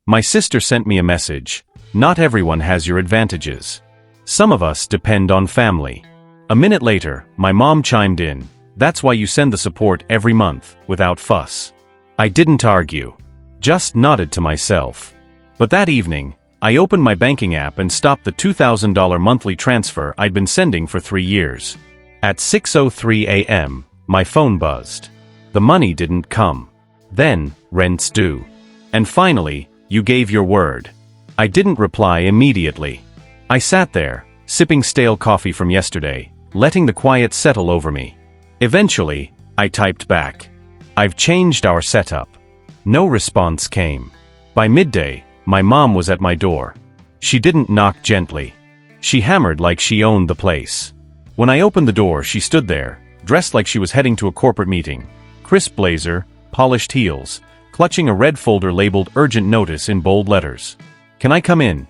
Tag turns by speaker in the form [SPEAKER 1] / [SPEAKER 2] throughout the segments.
[SPEAKER 1] My sister sent me a message. Not everyone has your advantages. Some of us depend on family. A minute later, my mom chimed in. That's why you send the support every month, without fuss. I didn't argue. Just nodded to myself. But that evening, I opened my banking app and stopped the $2,000 monthly transfer I'd been sending for 3 years. At 6:03 a.m., my phone buzzed. The money didn't come. Then, rent's due. And finally, you gave your word. I didn't reply immediately. I sat there, sipping stale coffee from yesterday, letting the quiet settle over me. Eventually, I typed back. I've changed our setup. No response came. By midday, my mom was at my door. She didn't knock gently. She hammered like she owned the place. When I opened the door, she stood there, dressed like she was heading to a corporate meeting. Crisp blazer, polished heels, clutching a red folder labeled urgent notice in bold letters. Can I come in?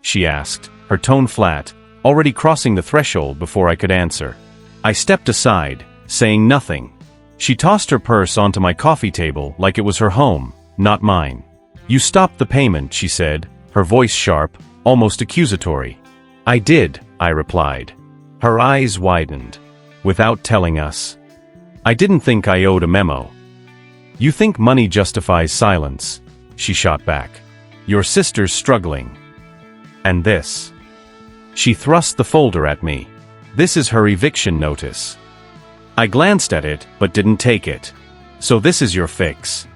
[SPEAKER 1] She asked, her tone flat, already crossing the threshold before I could answer. I stepped aside, saying nothing. She tossed her purse onto my coffee table like it was her home, not mine. You stopped the payment, she said, her voice sharp, almost accusatory. I did, I replied. Her eyes widened. Without telling us. I didn't think I owed a memo. You think money justifies silence, she shot back. Your sister's struggling. And this. She thrust the folder at me. This is her eviction notice. I glanced at it, but didn't take it. So this is your fix?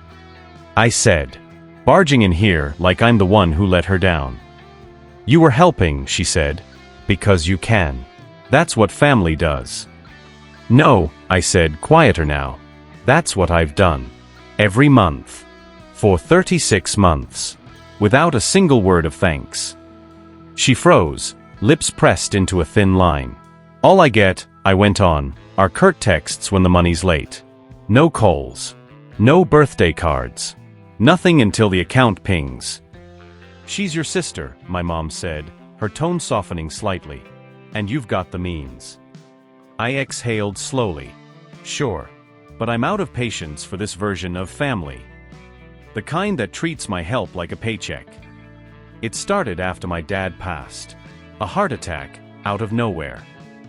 [SPEAKER 1] I said, barging in here like I'm the one who let her down. You were helping, she said. Because you can. That's what family does. No, I said, quieter now. That's what I've done. Every month. For 36 months. Without a single word of thanks. She froze, lips pressed into a thin line. All I get, I went on, are curt texts when the money's late. No calls. No birthday cards. Nothing until the account pings. She's your sister, my mom said, her tone softening slightly. And you've got the means. I exhaled slowly. Sure. But I'm out of patience for this version of family. The kind that treats my help like a paycheck. It started after my dad passed. A heart attack, out of nowhere.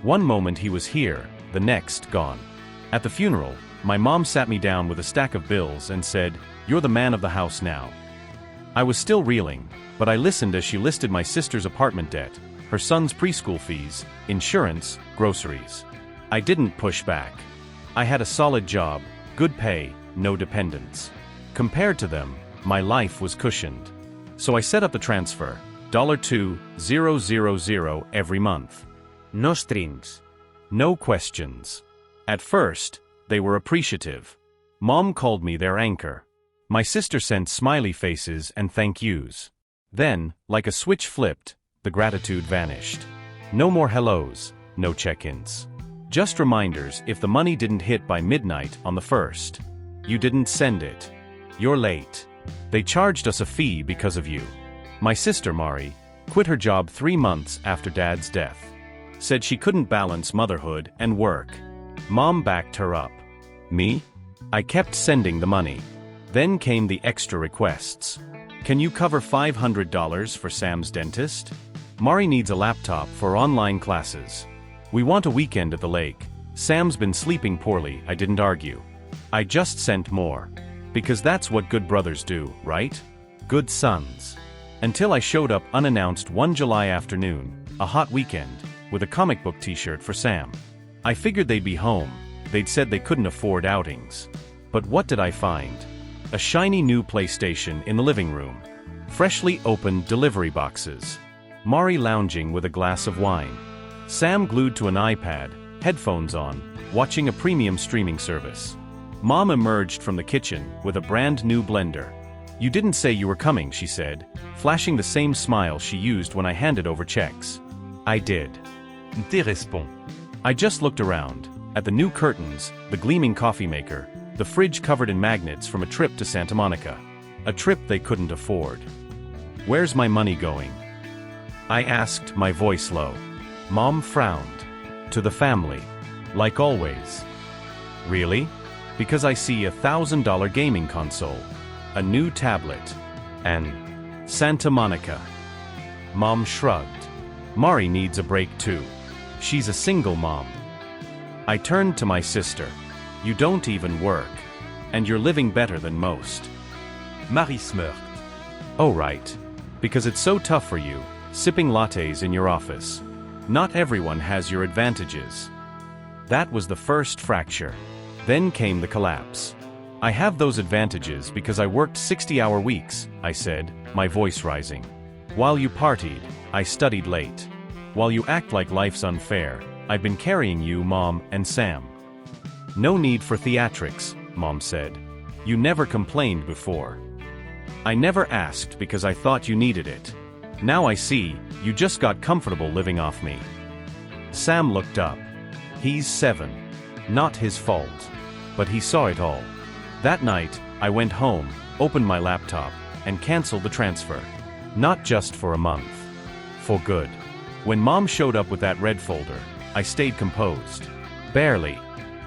[SPEAKER 1] One moment he was here, the next gone. At the funeral, my mom sat me down with a stack of bills and said, "You're the man of the house now." I was still reeling, but I listened as she listed my sister's apartment debt, her son's preschool fees, insurance, groceries. I didn't push back. I had a solid job, good pay, no dependents. Compared to them, my life was cushioned. So I set up the transfer, $2,000 every month. No strings. No questions. At first, they were appreciative. Mom called me their anchor. My sister sent smiley faces and thank yous. Then, like a switch flipped, the gratitude vanished. No more hellos, no check-ins. Just reminders if the money didn't hit by midnight on the 1st. You didn't send it. You're late. They charged us a fee because of you. My sister, Mari, quit her job 3 months after Dad's death. Said she couldn't balance motherhood and work. Mom backed her up. Me? I kept sending the money. Then came the extra requests. Can you cover $500 for Sam's dentist? Mari needs a laptop for online classes. We want a weekend at the lake. Sam's been sleeping poorly, I didn't argue. I just sent more. Because that's what good brothers do, right? Good sons. Until I showed up unannounced one July afternoon, a hot weekend, with a comic book t-shirt for Sam. I figured they'd be home. They'd said they couldn't afford outings. But what did I find? A shiny new PlayStation in the living room. Freshly opened delivery boxes. Mari lounging with a glass of wine. Sam glued to an iPad, headphones on, watching a premium streaming service. Mom emerged from the kitchen with a brand new blender. You didn't say you were coming, she said, flashing the same smile she used when I handed over checks. I did. Intéressant. I just looked around, at the new curtains, the gleaming coffee maker, the fridge covered in magnets from a trip to Santa Monica. A trip they couldn't afford. Where's my money going? I asked, my voice low. Mom frowned. To the family. Like always. Really? Because I see $1,000 gaming console. A new tablet. And Santa Monica. Mom shrugged. Mari needs a break too. She's a single mom. I turned to my sister. You don't even work. And you're living better than most.
[SPEAKER 2] Marie smirked.
[SPEAKER 1] Oh right. Because it's so tough for you, sipping lattes in your office. Not everyone has your advantages. That was the first fracture. Then came the collapse. I have those advantages because I worked 60-hour weeks, I said, my voice rising. While you partied, I studied late. While you act like life's unfair, I've been carrying you, Mom, and Sam. No need for theatrics, Mom said. You never complained before. I never asked because I thought you needed it. Now I see, you just got comfortable living off me. Sam looked up. He's 7. Not his fault. But he saw it all. That night, I went home, opened my laptop, and canceled the transfer. Not just for a month. For good. When Mom showed up with that red folder, I stayed composed. Barely.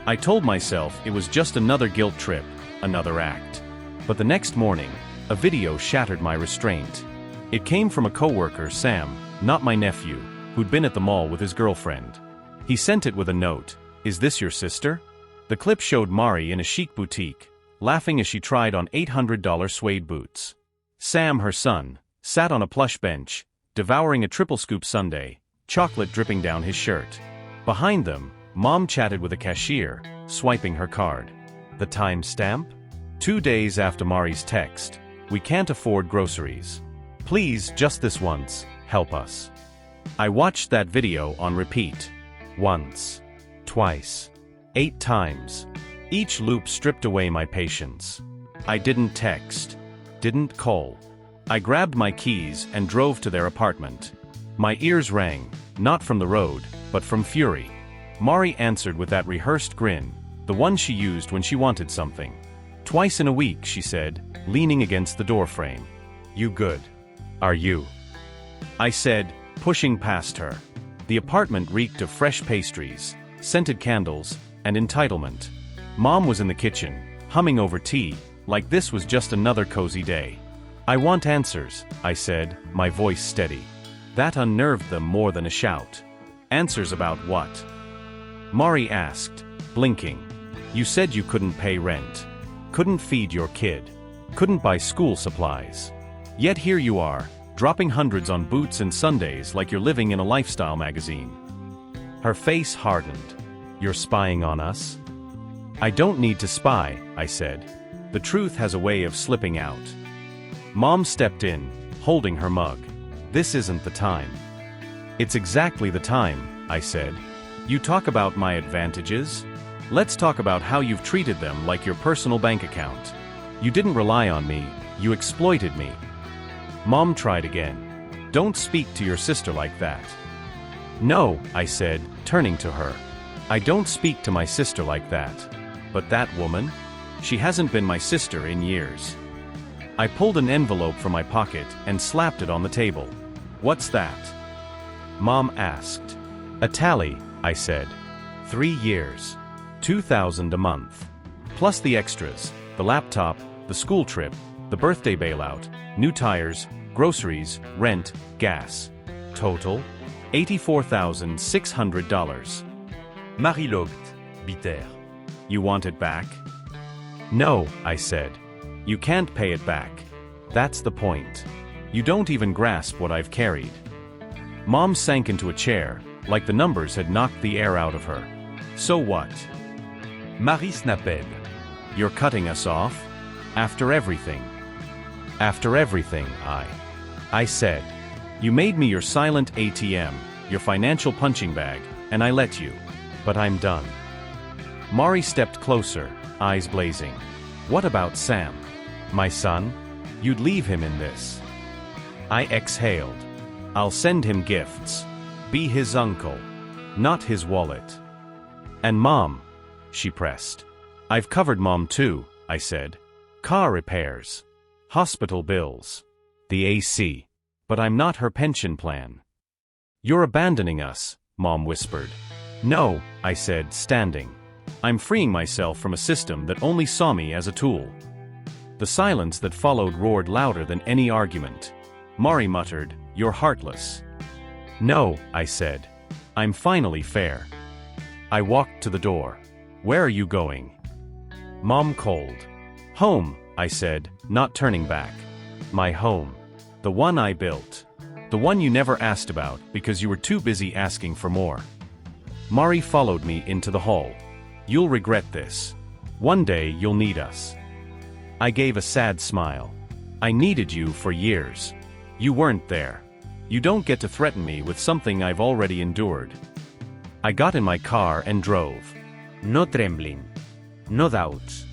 [SPEAKER 1] I told myself it was just another guilt trip, another act. But the next morning, a video shattered my restraint. It came from a coworker, Sam, not my nephew, who'd been at the mall with his girlfriend. He sent it with a note. Is this your sister? The clip showed Mari in a chic boutique, laughing as she tried on $800 suede boots. Sam, her son, sat on a plush bench, devouring a triple scoop sundae, chocolate dripping down his shirt. Behind them, Mom chatted with a cashier, swiping her card. The time stamp? 2 days after Mari's text. We can't afford groceries. Please, just this once, help us. I watched that video on repeat. Once. Twice. 8 times. Each loop stripped away my patience. I didn't text. Didn't call. I grabbed my keys and drove to their apartment. My ears rang, not from the road, but from fury. Mari answered with that rehearsed grin, the one she used when she wanted something. Twice in a week, she said, leaning against the doorframe. You good? Are you? I said, pushing past her. The apartment reeked of fresh pastries, scented candles, and entitlement. Mom was in the kitchen, humming over tea, like this was just another cozy day. I want answers, I said, my voice steady. That unnerved them more than a shout. Answers about what? Mari asked, blinking. You said you couldn't pay rent. Couldn't feed your kid. Couldn't buy school supplies. Yet here you are, dropping hundreds on boots and sundaes like you're living in a lifestyle magazine. Her face hardened. You're spying on us? I don't need to spy, I said. The truth has a way of slipping out. Mom stepped in, holding her mug. This isn't the time. It's exactly the time, I said. You talk about my advantages? Let's talk about how you've treated them like your personal bank account. You didn't rely on me, you exploited me. Mom tried again. Don't speak to your sister like that. No, I said, turning to her. I don't speak to my sister like that. But that woman? She hasn't been my sister in years. I pulled an envelope from my pocket and slapped it on the table. What's that? Mom asked. A tally, I said. 3 years. $2,000 a month. Plus the extras, the laptop, the school trip, the birthday bailout, new tires, groceries, rent, gas. Total? $84,600.
[SPEAKER 2] Marie looked, bitter.
[SPEAKER 1] You want it back? No, I said. You can't pay it back. That's the point. You don't even grasp what I've carried. Mom sank into a chair, like the numbers had knocked the air out of her. So what?
[SPEAKER 2] Marie snapped.
[SPEAKER 1] You're cutting us off? After everything. After everything, I said. You made me your silent ATM, your financial punching bag, and I let you. But I'm done. Mari stepped closer, eyes blazing. What about Sam? My son? You'd leave him in this. I exhaled. I'll send him gifts. Be his uncle. Not his wallet. And Mom, she pressed. I've covered Mom too, I said. Car repairs. Hospital bills. The AC. But I'm not her pension plan. You're abandoning us, Mom whispered. No, I said, standing. I'm freeing myself from a system that only saw me as a tool. The silence that followed roared louder than any argument. Mari muttered, "You're heartless." "No," I said. "I'm finally fair." I walked to the door. "Where are you going?" Mom called. "Home," I said, not turning back. "My home. The one I built. The one you never asked about because you were too busy asking for more." Mari followed me into the hall. "You'll regret this. One day you'll need us." I gave a sad smile. "I needed you for years. You weren't there. You don't get to threaten me with something I've already endured." I got in my car and drove. No trembling. No doubts.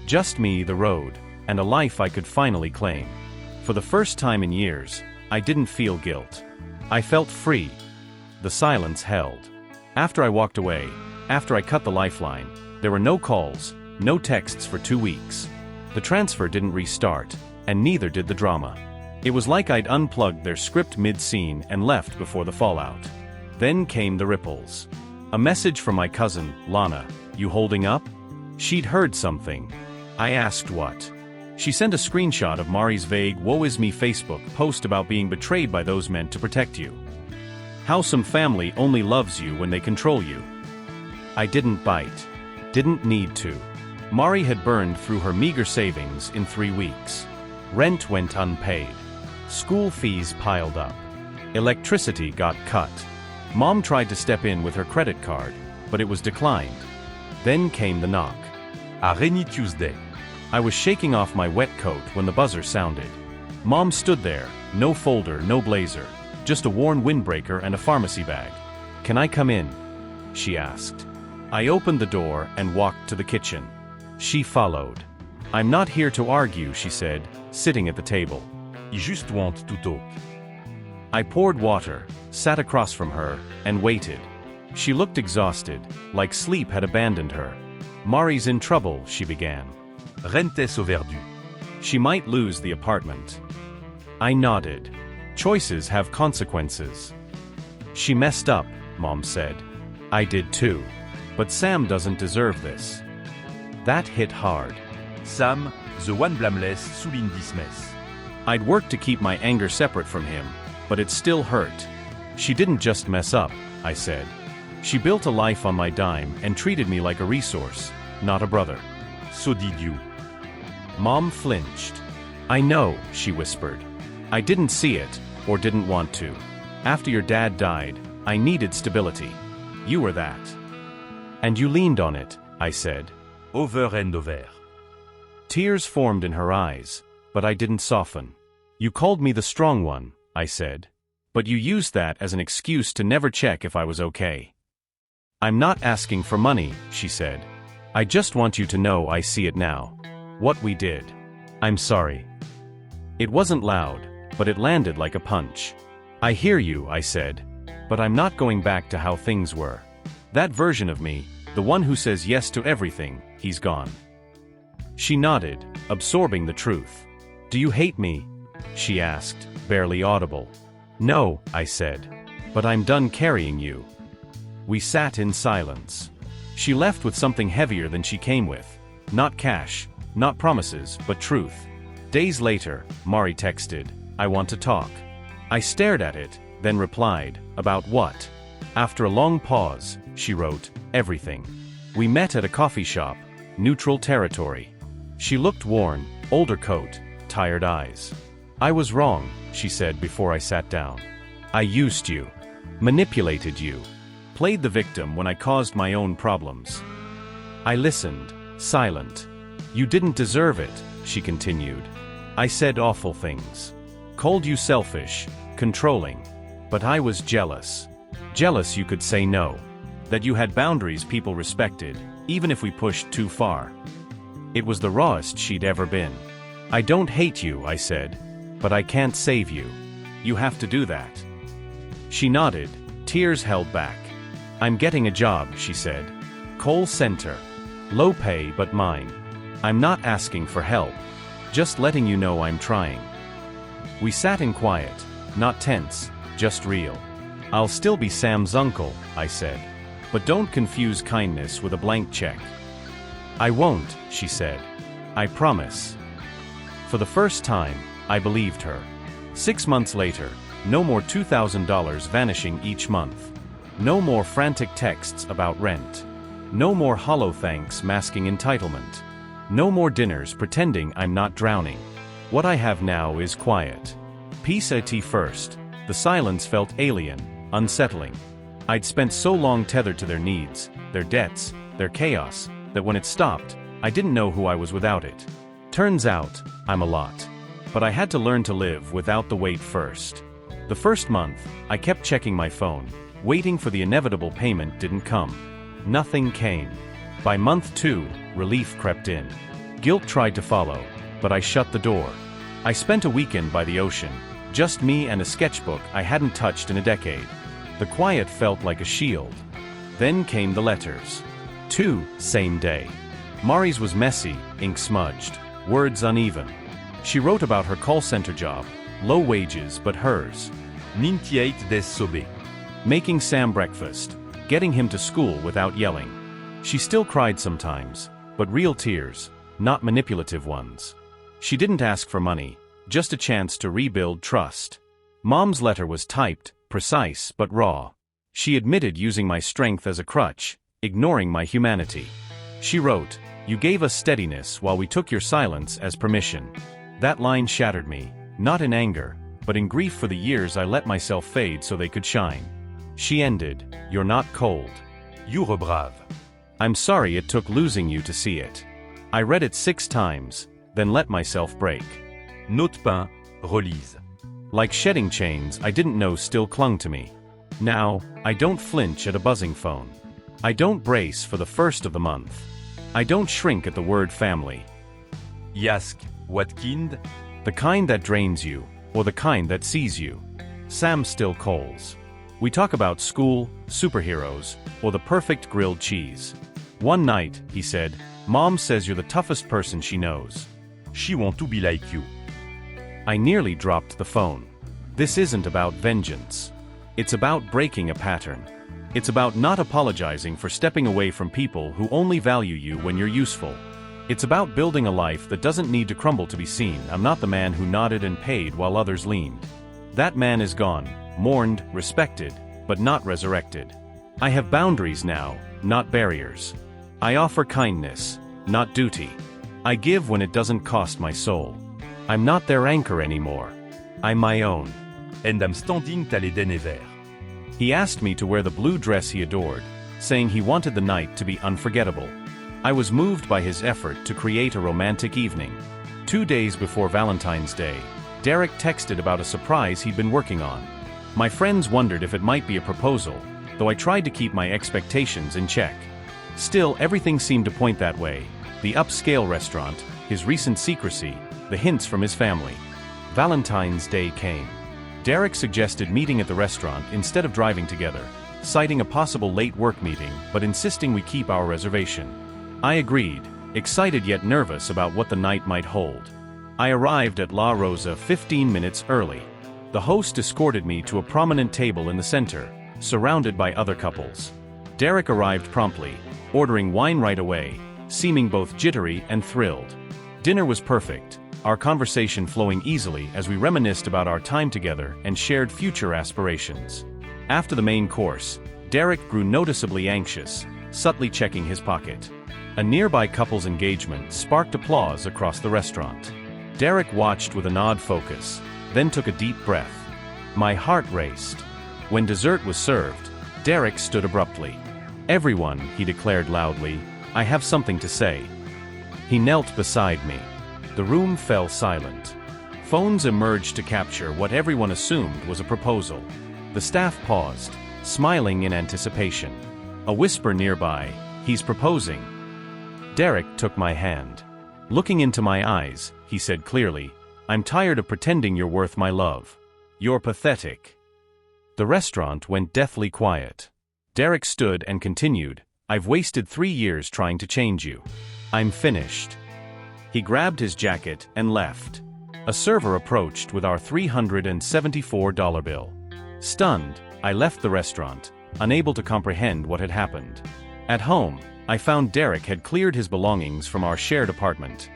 [SPEAKER 1] Just me, the road, and a life I could finally claim. For the first time in years, I didn't feel guilt. I felt free. The silence held. After I walked away, after I cut the lifeline, there were no calls, no texts for 2 weeks. The transfer didn't restart, and neither did the drama. It was like I'd unplugged their script mid-scene and left before the fallout. Then came the ripples. A message from my cousin, Lana. "You holding up?" She'd heard something. I asked what. She sent a screenshot of Mari's vague "woe is me" Facebook post about being betrayed by those meant to protect you. How some family only loves you when they control you. I didn't bite. Didn't need to. Mari had burned through her meager savings in 3 weeks. Rent went unpaid. School fees piled up. Electricity got cut. Mom tried to step in with her credit card, but it was declined. Then came the knock.
[SPEAKER 2] A Rainy Tuesday.
[SPEAKER 1] I was shaking off my wet coat when the buzzer sounded. Mom stood there, no folder, no blazer, just a worn windbreaker and a pharmacy bag. "Can I come in?" she asked. I opened the door and walked to the kitchen. She followed. "I'm not here to argue," she said, sitting at the table.
[SPEAKER 2] I just want to talk.
[SPEAKER 1] I poured water, sat across from her, and waited. She looked exhausted, like sleep had abandoned her. "Mari's in trouble," she began.
[SPEAKER 2] Rente overdue.
[SPEAKER 1] "She might lose the apartment." I nodded. "Choices have consequences." "She messed up," Mom said. "I did too. But Sam doesn't deserve this." That hit hard.
[SPEAKER 2] Sam, the one blameless, souligne this mess.
[SPEAKER 1] I'd worked to keep my anger separate from him, but it still hurt. "She didn't just mess up," I said. "She built a life on my dime and treated me like a resource, not a brother."
[SPEAKER 2] So did you.
[SPEAKER 1] Mom flinched. "I know," she whispered. "I didn't see it, or didn't want to. After your dad died, I needed stability. You were that. And you leaned on it," I said.
[SPEAKER 2] Over and over.
[SPEAKER 1] Tears formed in her eyes, but I didn't soften. "You called me the strong one," I said. "But you used that as an excuse to never check if I was okay." "I'm not asking for money," she said. "I just want you to know I see it now. What we did. I'm sorry." It wasn't loud, but it landed like a punch. "I hear you," I said. "But I'm not going back to how things were. That version of me, the one who says yes to everything, he's gone." She nodded, absorbing the truth. "Do you hate me?" she asked, barely audible. "No," I said. "But I'm done carrying you." We sat in silence. She left with something heavier than she came with. Not cash, not promises, but truth. Days later, Mari texted, "I want to talk." I stared at it, then replied, "About what?" After a long pause, she wrote, "Everything." We met at a coffee shop, neutral territory. She looked worn, older coat, tired eyes. "I was wrong," she said before I sat down. "I used you. Manipulated you. Played the victim when I caused my own problems." I listened, silent. "You didn't deserve it," she continued. "I said awful things. Called you selfish, controlling. But I was jealous. Jealous you could say no. That you had boundaries people respected, even if we pushed too far." It was the rawest she'd ever been. "I don't hate you," I said. "But I can't save you. You have to do that." She nodded, tears held back. "I'm getting a job," she said. "Call center. Low pay but mine. I'm not asking for help. Just letting you know I'm trying." We sat in quiet, not tense, just real. "I'll still be Sam's uncle," I said. "But don't confuse kindness with a blank check." "I won't," she said. "I promise." For the first time, I believed her. 6 months later, no more $2,000 vanishing each month. No more frantic texts about rent. No more hollow thanks masking entitlement. No more dinners pretending I'm not drowning. What I have now is quiet. Peace at first. The silence felt alien, unsettling. I'd spent so long tethered to their needs, their debts, their chaos, that when it stopped, I didn't know who I was without it. Turns out, I'm a lot. But I had to learn to live without the weight first. The first month, I kept checking my phone, waiting for the inevitable payment didn't come. Nothing came. By month 2, relief crept in. Guilt tried to follow, but I shut the door. I spent a weekend by the ocean, just me and a sketchbook I hadn't touched in a decade. The quiet felt like a shield. Then came the letters. 2, same day. Mari's was messy, ink smudged, words uneven. She wrote about her call center job, low wages but hers.
[SPEAKER 2] 98 des sobe.
[SPEAKER 1] Making Sam breakfast, getting him to school without yelling. She still cried sometimes, but real tears, not manipulative ones. She didn't ask for money, just a chance to rebuild trust. Mom's letter was typed, precise but raw. She admitted using my strength as a crutch, ignoring my humanity. She wrote, "You gave us steadiness while we took your silence as permission." That line shattered me, not in anger, but in grief for the years I let myself fade so they could shine. She ended, "You're not cold.
[SPEAKER 2] You're brave.
[SPEAKER 1] I'm sorry it took losing you to see it." I read it 6 times, then let myself break.
[SPEAKER 2] Note pas, relise.
[SPEAKER 1] Like shedding chains I didn't know still clung to me. Now, I don't flinch at a buzzing phone. I don't brace for the first of the month. I don't shrink at the word family.
[SPEAKER 2] Yask, what kind?
[SPEAKER 1] The kind that drains you, or the kind that sees you. Sam still calls. We talk about school, superheroes, or the perfect grilled cheese. One night, he said, "Mom says you're the toughest person she knows."
[SPEAKER 2] She want to be like you.
[SPEAKER 1] I nearly dropped the phone. This isn't about vengeance. It's about breaking a pattern. It's about not apologizing for stepping away from people who only value you when you're useful. It's about building a life that doesn't need to crumble to be seen. I'm not the man who nodded and paid while others leaned. That man is gone, mourned, respected, but not resurrected. I have boundaries now, not barriers. I offer kindness, not duty. I give when it doesn't cost my soul. I'm not their anchor anymore. I'm my own.
[SPEAKER 2] And I'm standing tale den hiver.
[SPEAKER 1] He asked me to wear the blue dress he adored, saying he wanted the night to be unforgettable. I was moved by his effort to create a romantic evening. 2 days before Valentine's Day, Derek texted about a surprise he'd been working on. My friends wondered if it might be a proposal, though I tried to keep my expectations in check. Still, everything seemed to point that way. The upscale restaurant, his recent secrecy, the hints from his family. Valentine's Day came. Derek suggested meeting at the restaurant instead of driving together, citing a possible late work meeting but insisting we keep our reservation. I agreed, excited yet nervous about what the night might hold. I arrived at La Rosa 15 minutes early. The host escorted me to a prominent table in the center, surrounded by other couples. Derek arrived promptly, ordering wine right away, seeming both jittery and thrilled. Dinner was perfect, our conversation flowing easily as we reminisced about our time together and shared future aspirations. After the main course, Derek grew noticeably anxious, subtly checking his pocket. A nearby couple's engagement sparked applause across the restaurant. Derek watched with an odd focus, then took a deep breath. My heart raced. When dessert was served, Derek stood abruptly. "Everyone," he declared loudly, "I have something to say." He knelt beside me. The room fell silent. Phones emerged to capture what everyone assumed was a proposal. The staff paused, smiling in anticipation. A whisper nearby, "He's proposing." Derek took my hand. Looking into my eyes, he said clearly, "I'm tired of pretending you're worth my love. You're pathetic." The restaurant went deathly quiet. Derek stood and continued, "I've wasted 3 years trying to change you. I'm finished." He grabbed his jacket and left. A server approached with our $374 bill. Stunned, I left the restaurant, unable to comprehend what had happened. At home, I found Derek had cleared his belongings from our shared apartment.